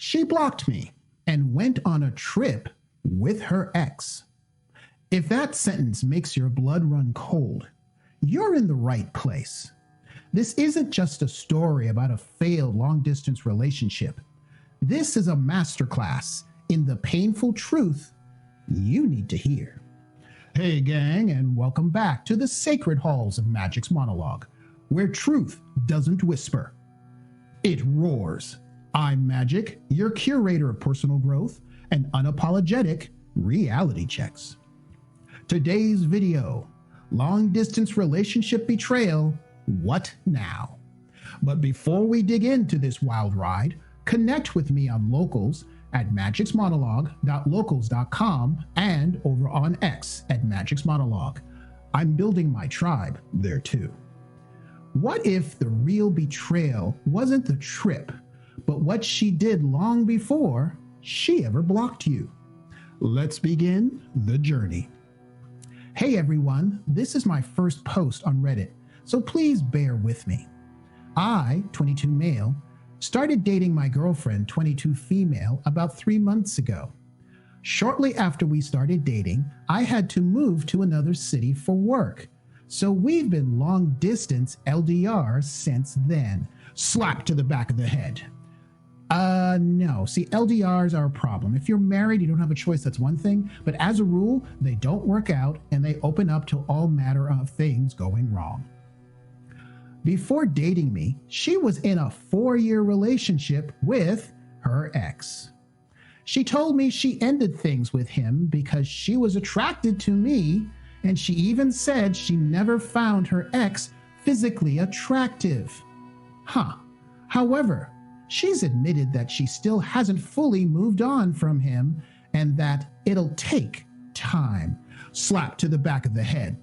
She blocked me and went on a trip with her ex. If that sentence makes your blood run cold, you're in the right place. This isn't just a story about a failed long-distance relationship. This is a masterclass in the painful truth you need to hear. Hey gang, and welcome back to the sacred halls of Magic's monologue, where truth doesn't whisper. It roars. I'm Magic, your curator of personal growth and unapologetic reality checks. Today's video, long-distance relationship betrayal, what now? But before we dig into this wild ride, connect with me on Locals at magicsmonologue.locals.com and over on X at Magic's Monologue. I'm building my tribe there too. What if the real betrayal wasn't the trip, but what she did long before she ever blocked you? Let's begin the journey. Hey everyone, this is my first post on Reddit, so please bear with me. I, 22 male, started dating my girlfriend, 22 female, about 3 months ago. Shortly after we started dating, I had to move to another city for work. So we've been long distance LDR since then. Slap to the back of the head. No. See, LDRs are a problem. If you're married, you don't have a choice, that's one thing. But as a rule, they don't work out and they open up to all manner of things going wrong. Before dating me, she was in a 4-year relationship with her ex. She told me she ended things with him because she was attracted to me, and she even said she never found her ex physically attractive. However, she's admitted that she still hasn't fully moved on from him and that it'll take time. Slap to the back of the head.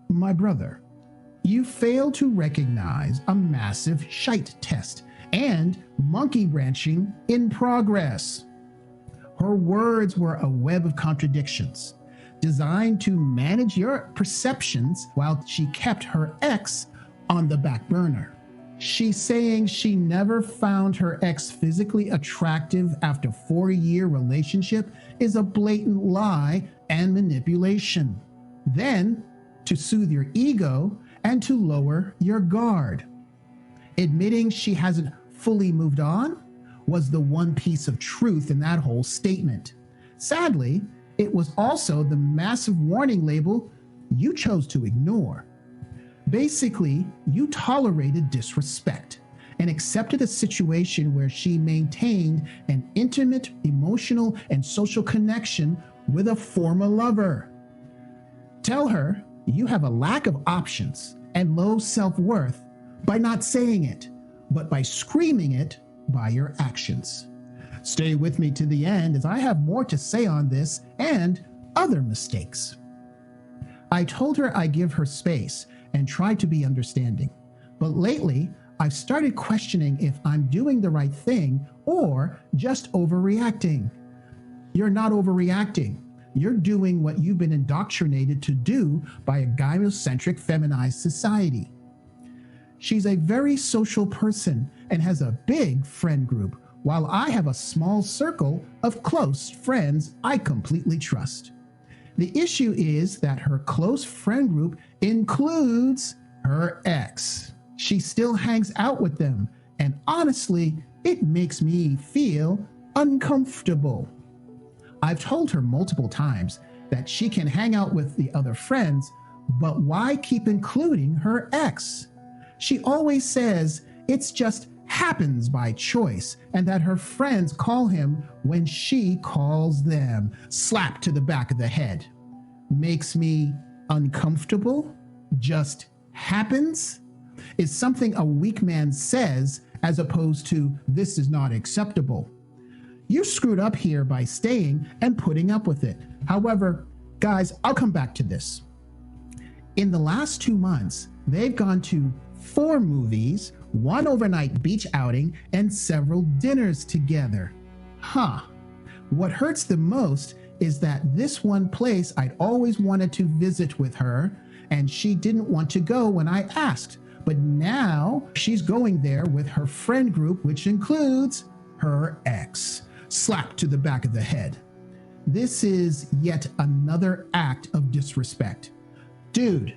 My brother, you fail to recognize a massive shite test and monkey branching in progress. Her words were a web of contradictions designed to manage your perceptions while she kept her ex on the back burner. She's saying she never found her ex physically attractive after a 4-year relationship is a blatant lie and manipulation. Then, to soothe your ego and to lower your guard. Admitting she hasn't fully moved on was the one piece of truth in that whole statement. Sadly, it was also the massive warning label you chose to ignore. Basically, you tolerated disrespect and accepted a situation where she maintained an intimate, emotional, and social connection with a former lover. Tell her you have a lack of options and low self-worth by not saying it, but by screaming it by your actions. Stay with me to the end as I have more to say on this and other mistakes. I told her I give her space and try to be understanding, but lately I've started questioning if I'm doing the right thing or just overreacting. You're not overreacting. You're doing what you've been indoctrinated to do by a gynocentric feminized society. She's a very social person and has a big friend group, while I have a small circle of close friends I completely trust. The issue is that her close friend group includes her ex. She still hangs out with them, and honestly, it makes me feel uncomfortable. I've told her multiple times that she can hang out with the other friends, but why keep including her ex? She always says it's just happens by choice and that her friends call him when she calls them. Slap to the back of the head. Makes me uncomfortable? Just happens? Is something a weak man says as opposed to this is not acceptable. You screwed up here by staying and putting up with it. However, guys, I'll come back to this. In the last 2 months, they've gone to 4 movies, 1 overnight beach outing, and several dinners together. What hurts the most is that this one place I'd always wanted to visit with her, and she didn't want to go when I asked. But now she's going there with her friend group, which includes her ex. slap to the back of the head. This is yet another act of disrespect. Dude,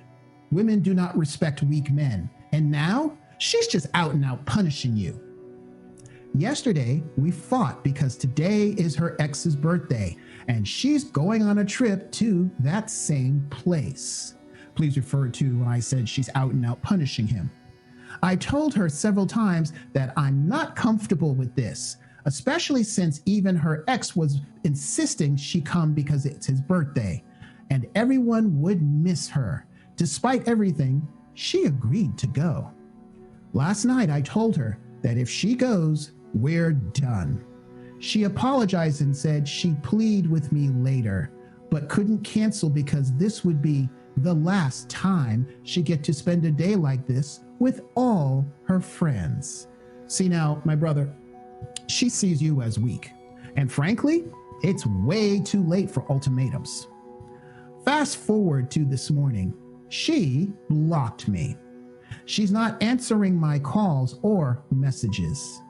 women do not respect weak men. And now she's just out and out punishing you. Yesterday, we fought because today is her ex's birthday and she's going on a trip to that same place. Please refer to when I said she's out and out punishing him. I told her several times that I'm not comfortable with this, especially since even her ex was insisting she come because it's his birthday, and everyone would miss her. Despite everything, she agreed to go. Last night, I told her that if she goes, we're done. She apologized and said she'd plead with me later, but couldn't cancel because this would be the last time she'd get to spend a day like this with all her friends. See now, my brother, she sees you as weak. And frankly, it's way too late for ultimatums. Fast forward to this morning. She blocked me. She's not answering my calls or messages.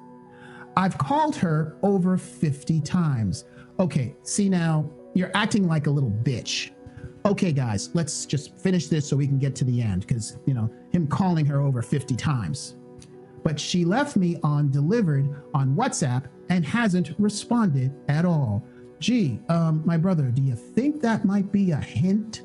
I've called her over 50 times. Okay, see now, you're acting like a little bitch. Okay, guys, let's just finish this so we can get to the end because, him calling her over 50 times. But she left me on delivered on WhatsApp and hasn't responded at all. Gee, my brother, do you think that might be a hint?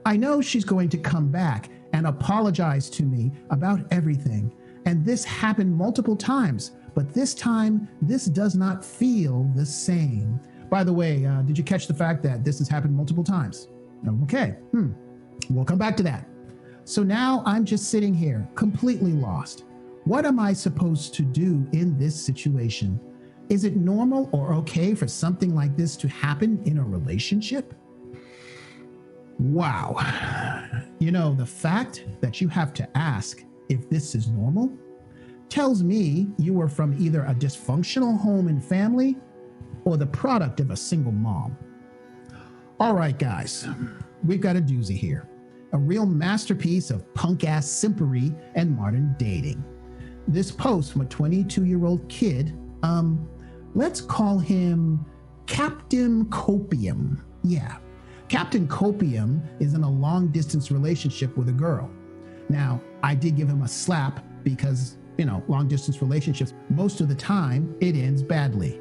I know she's going to come back and apologize to me about everything. And this happened multiple times, but this time, this does not feel the same. By the way, did you catch the fact that this has happened multiple times? Okay, we'll come back to that. So now I'm just sitting here, completely lost. What am I supposed to do in this situation? Is it normal or okay for something like this to happen in a relationship? Wow. The fact that you have to ask if this is normal tells me you were from either a dysfunctional home and family or the product of a single mom. All right, guys, we've got a doozy here. A real masterpiece of punk-ass simpery and modern dating. This post from a 22-year-old kid, let's call him Captain Copium. Yeah, Captain Copium is in a long-distance relationship with a girl. Now, I did give him a slap because, long-distance relationships, most of the time, it ends badly.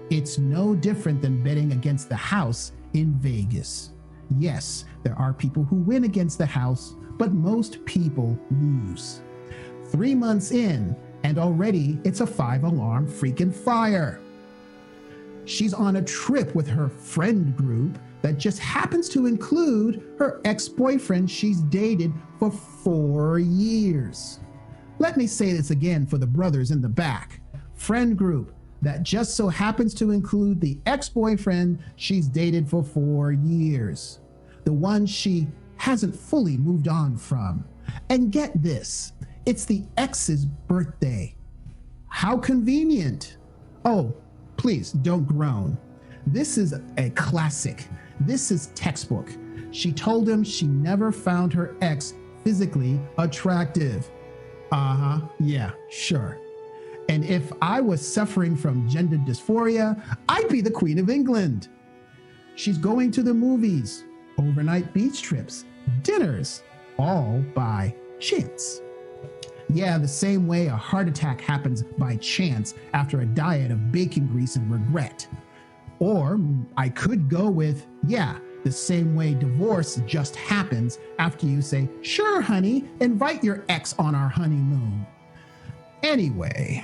It's no different than betting against the house in Vegas. Yes, there are people who win against the house, but most people lose. 3 months in, and already it's a 5-alarm freaking fire. She's on a trip with her friend group that just happens to include her ex-boyfriend she's dated for 4 years. Let me say this again for the brothers in the back. Friend group that just so happens to include the ex-boyfriend she's dated for 4 years. The one she hasn't fully moved on from. And get this, it's the ex's birthday. How convenient. Oh, please don't groan. This is a classic. This is textbook. She told him she never found her ex physically attractive. Yeah, sure. And if I was suffering from gender dysphoria, I'd be the Queen of England. She's going to the movies, overnight beach trips, dinners, all by chance. Yeah, the same way a heart attack happens by chance after a diet of bacon grease and regret. Or I could go with, the same way divorce just happens after you say, sure, honey, invite your ex on our honeymoon. Anyway,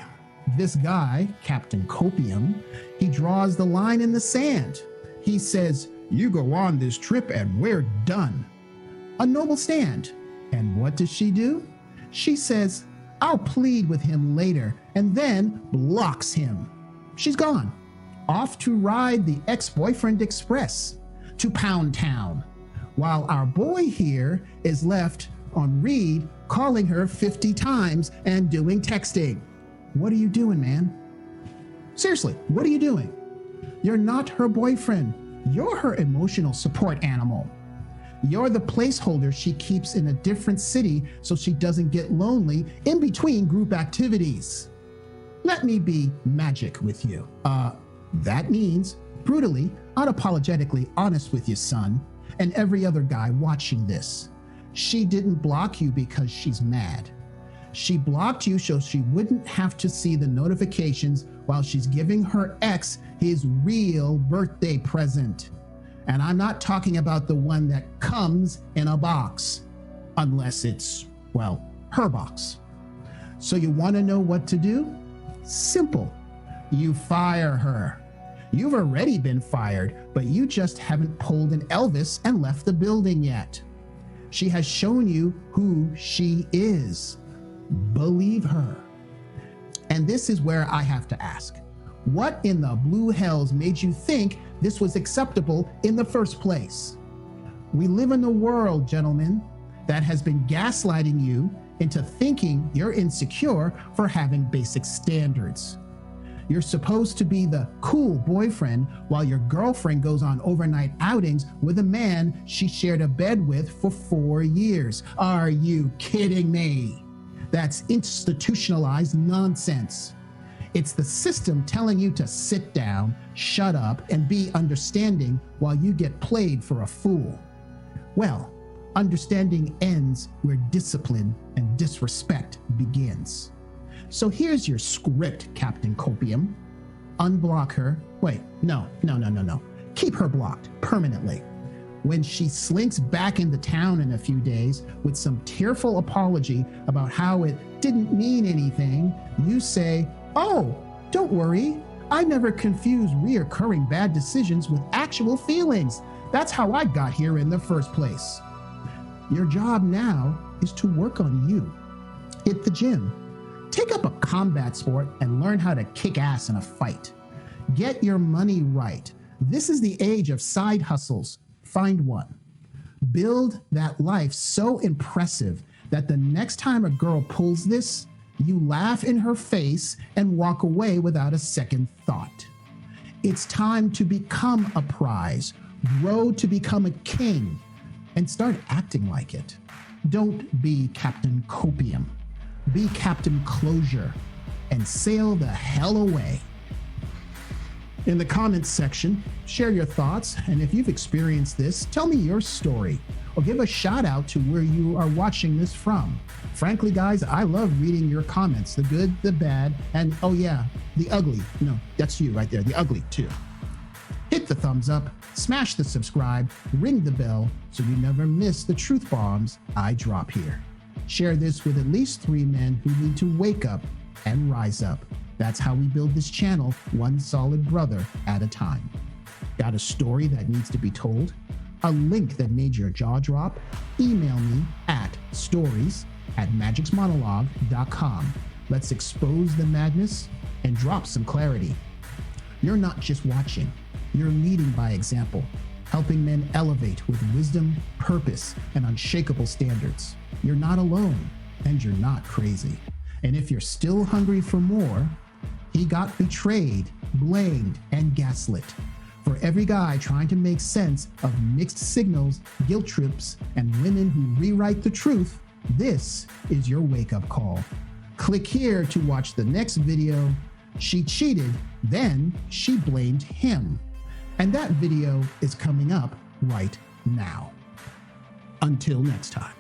this guy, Captain Copium, he draws the line in the sand. He says, you go on this trip and we're done. A noble stand. And what does she do? She says, I'll plead with him later, and then blocks him. She's gone. Off to ride the ex-boyfriend express to Pound Town, while our boy here is left on read calling her 50 times and doing texting. What are you doing, man? Seriously, what are you doing? You're not her boyfriend. You're her emotional support animal. You're the placeholder she keeps in a different city so she doesn't get lonely in between group activities. Let me be magic with you. That means brutally, unapologetically honest with your son and every other guy watching this. She didn't block you because she's mad. She blocked you so she wouldn't have to see the notifications while she's giving her ex his real birthday present. And I'm not talking about the one that comes in a box, unless it's, well, her box. So you want to know what to do? Simple. You fire her. You've already been fired, but you just haven't pulled an Elvis and left the building yet. She has shown you who she is. Believe her. And this is where I have to ask, what in the blue hells made you think this was acceptable in the first place? We live in a world, gentlemen, that has been gaslighting you into thinking you're insecure for having basic standards. You're supposed to be the cool boyfriend while your girlfriend goes on overnight outings with a man she shared a bed with for 4 years. Are you kidding me? That's institutionalized nonsense. It's the system telling you to sit down, shut up, and be understanding while you get played for a fool. Well, understanding ends where discipline and disrespect begins. So here's your script, Captain Copium. Unblock her. Wait, no. Keep her blocked permanently. When she slinks back into town in a few days with some tearful apology about how it didn't mean anything, you say, "Oh, don't worry. I never confuse reoccurring bad decisions with actual feelings. That's how I got here in the first place." Your job now is to work on you. Hit the gym. Take up a combat sport and learn how to kick ass in a fight. Get your money right. This is the age of side hustles. Find one. Build that life so impressive that the next time a girl pulls this, you laugh in her face and walk away without a second thought. It's time to become a prize, grow to become a king, and start acting like it. Don't be Captain Copium. Be Captain Closure and sail the hell away. In the comments section, share your thoughts, and if you've experienced this, tell me your story or give a shout out to where you are watching this from. Frankly, guys, I love reading your comments, the good, the bad, and oh yeah, the ugly. No, that's you right there, the ugly too. Hit the thumbs up, smash the subscribe, ring the bell so you never miss the truth bombs I drop here. Share this with at least 3 men who need to wake up and rise up. That's how we build this channel, one solid brother at a time. Got a story that needs to be told? A link that made your jaw drop? Email me at stories@magicsmonologue.com. Let's expose the madness and drop some clarity. You're not just watching, you're leading by example, helping men elevate with wisdom, purpose, and unshakable standards. You're not alone, and you're not crazy. And if you're still hungry for more, he got betrayed, blamed, and gaslit. For every guy trying to make sense of mixed signals, guilt trips, and women who rewrite the truth, this is your wake-up call. Click here to watch the next video. She cheated, then she blamed him. And that video is coming up right now. Until next time.